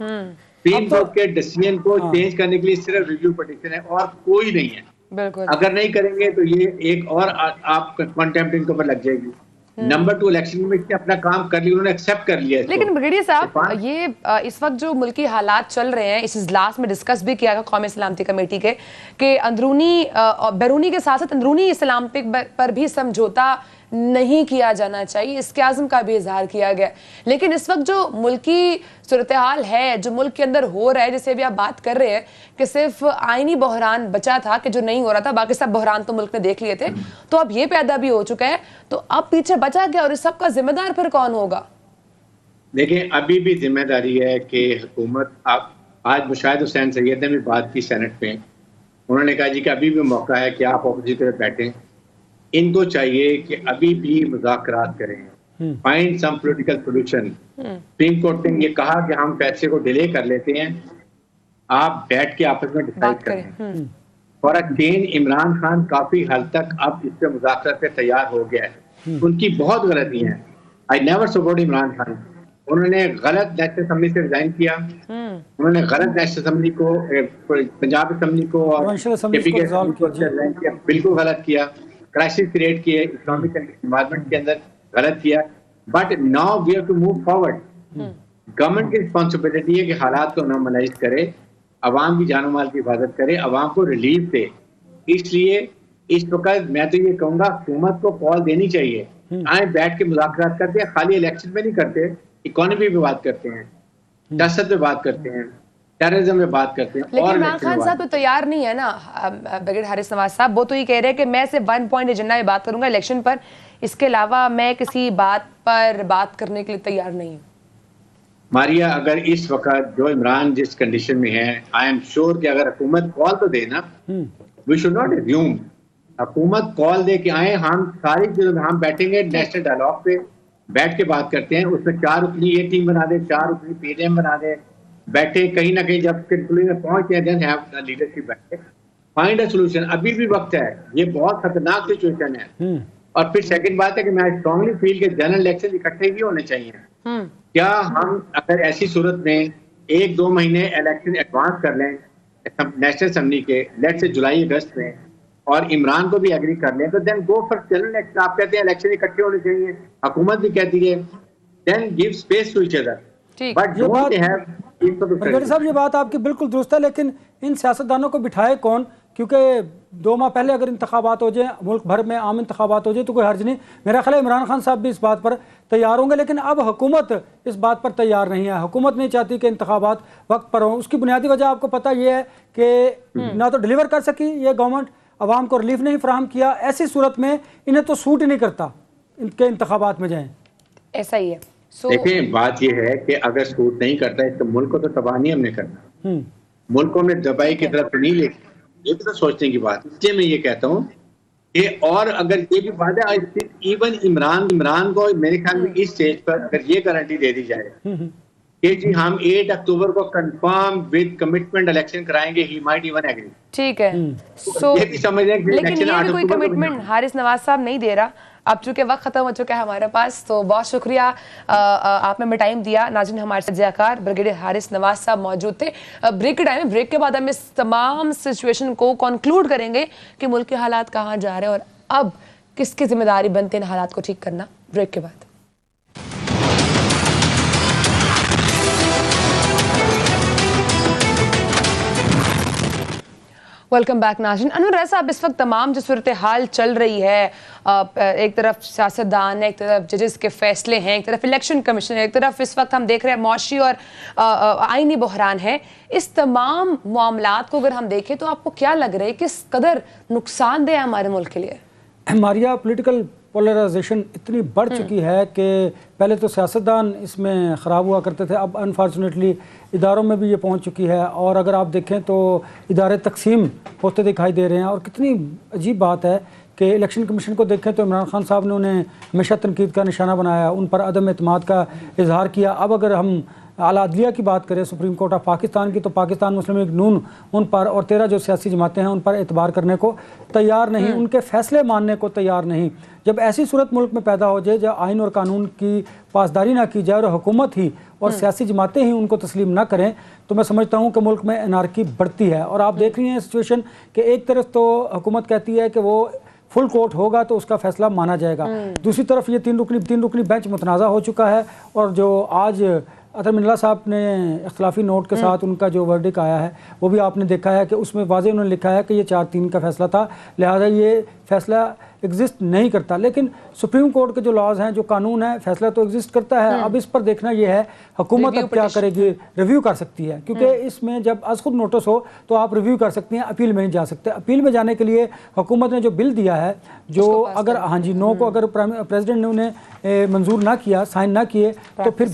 D: सुप्रीम कोर्ट के डिसीजन को चेंज करने के लिए सिर्फ रिव्यू पिटीशन है और कोई नहीं है।
A: बिल्कुल।
D: अगर नहीं करेंगे तो ये एक और आप कंटेम्प्ट इनके ऊपर लग जाएगी। नंबर 2, इलेक्शन में अपना काम कर लिया, उन्होंने एक्सेप्ट कर लिया।
A: लेकिन ब्रिगेडियर साहब, ये इस वक्त जो मुल्की हालात चल रहे हैं, इस इजलास में डिस्कस भी किया गया कौमी सलामती कमेटी के कि अंदरूनी बैरूनी के साथ साथ अंदरूनी सलामती पर भी समझौता नहीं किया जाना चाहिए, इसके आज़म का भी इजहार किया गया। लेकिन इस वक्त जो मुल्की सूरत हाल है, जो मुल्क के अंदर हो रहा है, जैसे अभी आप बात कर रहे हैं कि सिर्फ आईनी बहरान बचा था कि जो नहीं हो रहा था, बाकी सब बहरान तो मुल्क ने देख लिए थे, तो अब ये पैदा भी हो चुका है, तो अब पीछे बचा गया और इस सब का जिम्मेदार फिर कौन होगा?
D: देखिए, अभी भी जिम्मेदारी है कि हुकूमत, आज मुशाहिद हुसैन सैयद ने भी बात की सेनेट में, उन्होंने कहा जी कि अभी भी मौका है कि आप अपोजिशन पे बैठें, इनको चाहिए कि अभी भी मुज़ाकरात करें, find some political solution. Supreme court ने ये कहा कि हम फैसले को डिले कर लेते हैं, आप बैठ के आपस में डिसाइड करें। For a change, Imran Khan काफी हद तक अब इस पे मुज़ाकरात पे तैयार हो गया है। उनकी बहुत गलतियां हैं। I never support Imran Khan. उन्होंने गलत नेशनल असेंबली से रिजाइन किया, उन्होंने गलत नेशनल असेंबली को, पंजाब असेंबली को और बिल्कुल गलत किया, क्राइसिस क्रिएट किए, इकोनॉमिक एनवायरनमेंट के अंदर गलत किया। But now we have to move forward. Government की रिस्पॉन्सिबिलिटी है कि हालात को नॉर्मलाइज करे, अवाम की जानो माल की हिफाजत करे, अवाम को रिलीफ दे। इसलिए इस वक्त मैं तो ये कहूंगा हुकूमत को कॉल देनी चाहिए, आए बैठ के मुज़ाकरात करते हैं, खाली इलेक्शन में नहीं करते, इकोनॉमी पे बात करते हैं, सियासत पे बात करते हैं, टेररिज्म में बात करते हैं।
A: लेकिन इमरान खान साहब तो तैयार नहीं है ना, ब्रिगेडियर हारिस नवाज साहब, वो तो ये कह रहे हैं कि मैं सिर्फ 1 पॉइंट एजेंडा में बात करूंगा इलेक्शन पर, इसके अलावा मैं किसी बात पर बात करने के लिए तैयार नहीं हूँ।
D: मारिया, अगर इस वक्त जो इमरान जिस कंडीशन में है, आई एम श्योर कि अगर हुकूमत कॉल तो दे ना, वी शुड नॉट एज्यूम, हुकूमत कॉल दे कि आए हम सारी चीजों में हम बैठेंगे, नेशनल डायलॉग पे बैठ के बात करते हैं, उसमें 4 रुकनी ये टीम बना दे, 4 रुकनी पीडीएम बना दे, बैठे कहीं ना कहीं जब कंक्लूजन में पहुंचते हैं, देन हैव द लीडरशिप बैठे फाइंड अ सोल्यूशन, अभी भी वक्त है, ये बहुत खतरनाक सिचुएशन है। और फिर सेकंड बात है कि मैं स्ट्रांगली फील के जनरल इलेक्शन इकट्ठे भी होने चाहिए। क्या हम अगर ऐसी सूरत में 1-2 महीने इलेक्शन एडवांस कर लें नेशनल असेंबली के, लेट्स से जुलाई अगस्त में, और इमरान को भी एग्री कर लें, तो then go for general election. आप कहते हैं इलेक्शन इकट्ठे होने चाहिए, हुकूमत भी कहती है, then give space to each other, but don't have.
C: गढ़ी साहब ये बात आपकी बिल्कुल दुरुस्त है, लेकिन इन सियासतदानों को बिठाए कौन? क्योंकि 2 माह पहले अगर इंतखाबात हो जाए, मुल्क भर में आम इंतखाबात हो जाए तो कोई हर्ज नहीं। मेरा ख्याल है इमरान खान साहब भी इस बात पर तैयार होंगे, लेकिन अब हुकूमत इस बात पर तैयार नहीं है। हुकूमत नहीं चाहती कि इंतखाबात वक्त पर हों। उसकी बुनियादी वजह आपको पता ये है कि ना तो डिलीवर कर सकी ये गवर्नमेंट, अवाम को रिलीफ नहीं फराहम किया। ऐसी सूरत में इन्हें तो सूट ही नहीं करता इनके इंतखाबात में जाएं।
A: ऐसा ही है।
D: देखिए बात यह है कि अगर सूट नहीं करता है तो मुल्क को तो तबाह नहीं हमने करना, मुल्क को हमने दबाई की तरफ नहीं लेके, ये भी तो सोचने की बात है। इसलिए मैं ये कहता हूँ कि, और अगर ये भी बात है इवन इमरान को मेरे ख्याल में इस स्टेज पर अगर ये गारंटी दे दी जाए कि जी हम 8 अक्टूबर को कंफर्म विद कमिटमेंट इलेक्शन कराएंगे, ही माइट इवन एग्री।
A: ठीक है।
D: ये भी समझ लें कि
A: लेकिन
D: इलेक्शन
A: ये
D: 8
A: भी कोई
D: अक्टूबर को
A: कमिटमेंट हारिस नवाज साहब नहीं दे रहा। अब चूंकि वक्त खत्म हो चुका है हमारे पास, तो बहुत शुक्रिया आपने हमें टाइम दिया। नाज़रीन, हमारे साथ जयाकार ब्रिगेडियर हारिस नवाज साहब मौजूद थे। ब्रेक के टाइम, ब्रेक के बाद हम इस तमाम सिचुएशन को कंक्लूड करेंगे कि मुल्क के हालात कहाँ जा रहे हैं और अब किसकी जिम्मेदारी बनती है इन हालात को ठीक करना। ब्रेक के बाद वेलकम बैक नाज़रीन। अनवर रज़ा साहब, इस वक्त तमाम जो सूरत हाल चल रही है, एक तरफ सियासतदान है, एक तरफ जजेस के फैसले हैं, एक तरफ इलेक्शन कमीशन है, एक तरफ इस वक्त हम देख रहे हैं मौशी और आइनी बहरान है। इस तमाम मामलात को अगर हम देखें तो आपको क्या लग रहा है किस कदर नुकसानदेह है हमारे मुल्क के लिए? मारिया,
C: पॉलिटिकल पोलराइजेशन इतनी बढ़ चुकी है कि पहले तो सियासतदान इसमें ख़राब हुआ करते थे, अब अनफॉर्चुनेटली इदारों में भी ये पहुंच चुकी है। और अगर आप देखें तो इदारे तकसीम होते दिखाई दे रहे हैं। और कितनी अजीब बात है कि इलेक्शन कमीशन को देखें तो इमरान खान साहब ने उन्हें हमेशा तनकीद का निशाना बनाया, उन पर अदम एतमाद का इजहार किया। अब अगर हम आला अदलिया की बात करें, सुप्रीम कोर्ट ऑफ पाकिस्तान की, तो पाकिस्तान मुस्लिम लीग नून उन पर और 13 जो सियासी जमातें हैं उन पर एतबार करने को तैयार नहीं, उनके फैसले मानने को तैयार नहीं। जब ऐसी सूरत मुल्क में पैदा हो जाए जब आइन और कानून की पासदारी ना की जाए और हुकूमत ही और सियासी जमातें ही उनको तस्लीम ना करें, तो मैं समझता हूँ कि मुल्क में एनार्की बढ़ती है। और आप देख रही हैं सिचुएशन कि एक तरफ तो हुकूमत कहती है कि वो फुल कोर्ट होगा तो उसका फैसला माना जाएगा, दूसरी तरफ ये तीन रुकनी बेंच मुतनाज़ा हो चुका है। और जो आज अतर मिनल्ला साहब ने इख्तलाफी नोट के साथ उनका जो वर्डिक आया है वो भी आपने देखा है कि उसमें वाज़े उन्होंने लिखा है कि ये 4-3 का फैसला था, लिहाजा ये फैसला एग्जिस्ट नहीं करता। लेकिन सुप्रीम कोर्ट के जो लॉज हैं, जो कानून है, फैसला तो एग्जिस्ट करता है। अब इस पर देखना ये है हुकूमत अब क्या करेगी, रिव्यू कर सकती है, क्योंकि इसमें जब आज खुद नोटिस हो तो आप रिव्यू कर सकती हैं, अपील में नहीं जा सकते। अपील में जाने के लिए हुकूमत ने जो बिल दिया है, जो अगर हाँ जी नो को अगर प्रेसिडेंट ने उन्हें मंजूर ना किया, साइन ना किए, तो फिर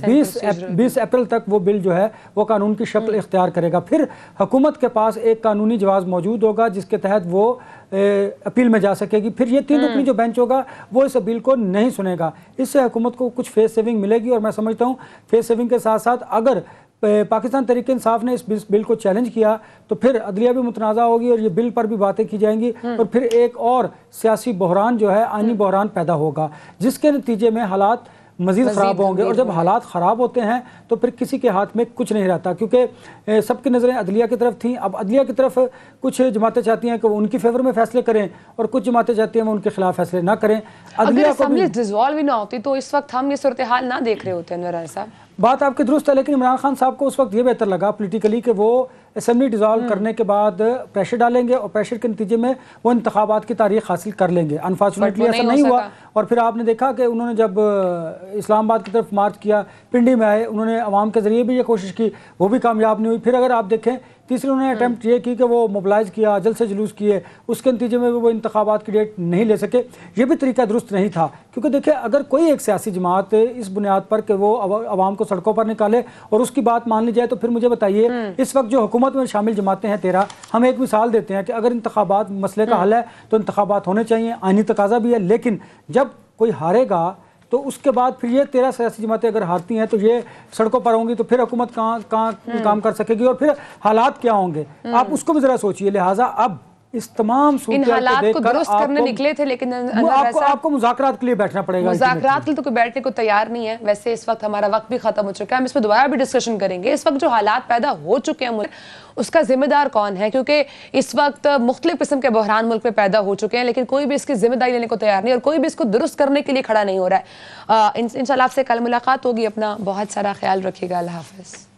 C: 20 अप्रैल तक वो बिल जो है वो कानून की शक्ल इख्तियार करेगा। फिर हुकूमत के पास एक कानूनी जवाब मौजूद होगा जिसके तहत वो अपील में जा सकेगी। फिर ये 3 रुकनी जो बेंच होगा वो इस अपील को नहीं सुनेगा। इससे हुकूमत को कुछ फेस सेविंग मिलेगी। और मैं समझता हूँ फेस सेविंग के साथ साथ अगर पाकिस्तान तहरीक इंसाफ ने इस बिल को चैलेंज किया तो फिर अदलिया भी मुतनाज़ा होगी और ये बिल पर भी बातें की जाएंगी और फिर एक और सियासी बहरान जो है, आइनी बहरान पैदा होगा, जिसके नतीजे में हालात मज़ीद ख़राब होंगे। और जब हालात ख़राब होते हैं तो फिर किसी के हाथ में कुछ नहीं रहता, क्योंकि सबकी नज़रें अदलिया की तरफ थीं। अब अदलिया की तरफ कुछ जमातें चाहती हैं कि वो उनकी फेवर में फैसले करें और कुछ जमातें चाहती हैं वो उनके खिलाफ फैसले ना करें।
A: अदलिया को डिसॉल्व ही ना होती तो इस वक्त हम ये सूरत हाल ना देख रहे होते हैं। साहब,
C: बात आपकी दुरुस्त है, लेकिन इमरान खान साहब को उस वक्त ये बेहतर लगा पॉलिटिकली कि वो असेंबली डिज़ोल्व करने के बाद प्रेशर डालेंगे और प्रेशर के नतीजे में वो इंतखाबात की तारीख हासिल कर लेंगे। अनफॉर्चुनेटली ऐसा नहीं हुआ। और फिर आपने देखा कि उन्होंने जब इस्लामाबाद की तरफ मार्च किया, पिंडी में आए, उन्होंने अवाम के ज़रिए भी ये कोशिश की, वो भी कामयाब नहीं हुई। फिर अगर आप देखें तीसरी उन्होंने अटैम्प्ट ये की कि वो मोबिलाइज़ किया, जल्द से जुलूस किए, उसके नतीजे में वो इंतखाबात की डेट नहीं ले सके। ये भी तरीका दुरुस्त नहीं था, क्योंकि देखिए अगर कोई एक सियासी जमात इस बुनियाद पर कि वो अवाम को सड़कों पर निकाले और उसकी बात मान ली जाए, तो फिर मुझे बताइए इस वक्त जो हुकूमत में शामिल जमातें हैं 13, हम एक मिसाल देते हैं कि अगर इंतखाबात मसले का हल है तो इंतखाबात होने चाहिए, आइनी तकाजा भी है। लेकिन जब कोई हारेगा तो उसके बाद फिर ये 13 सियासी जमातें अगर हारती हैं तो ये सड़कों पर होंगी, तो फिर हुकूमत कहाँ काम कर सकेगी और फिर हालात क्या होंगे, आप उसको भी ज़रा सोचिए। लिहाजा अब इस तमाम
A: इन
C: सूरत
A: हालात को
C: देखकर
A: दुरुस्त करने निकले थे, लेकिन
C: आपको मुज़ाकरात के लिए बैठना पड़ेगा।
A: मुज़ाकरात के लिए तो कोई बैठने को तैयार नहीं है। वैसे इस वक्त हमारा वक्त भी खत्म हो चुका है, हम इस पर दोबारा भी डिस्कशन करेंगे। इस वक्त जो हालात पैदा हो चुके हैं मुल्क, उसका जिम्मेदार कौन है? क्योंकि इस वक्त मुख्तलिफ किस्म के बहरान मुल्क में पैदा हो चुके हैं, लेकिन कोई भी इसकी जिम्मेदारी लेने को तैयार नहीं और कोई भी इसको दुरुस्त करने के लिए खड़ा नहीं हो रहा है। इंशाल्लाह आपसे कल मुलाकात होगी। अपना बहुत सारा ख्याल रखिएगा। अल्लाह हाफ़िज़।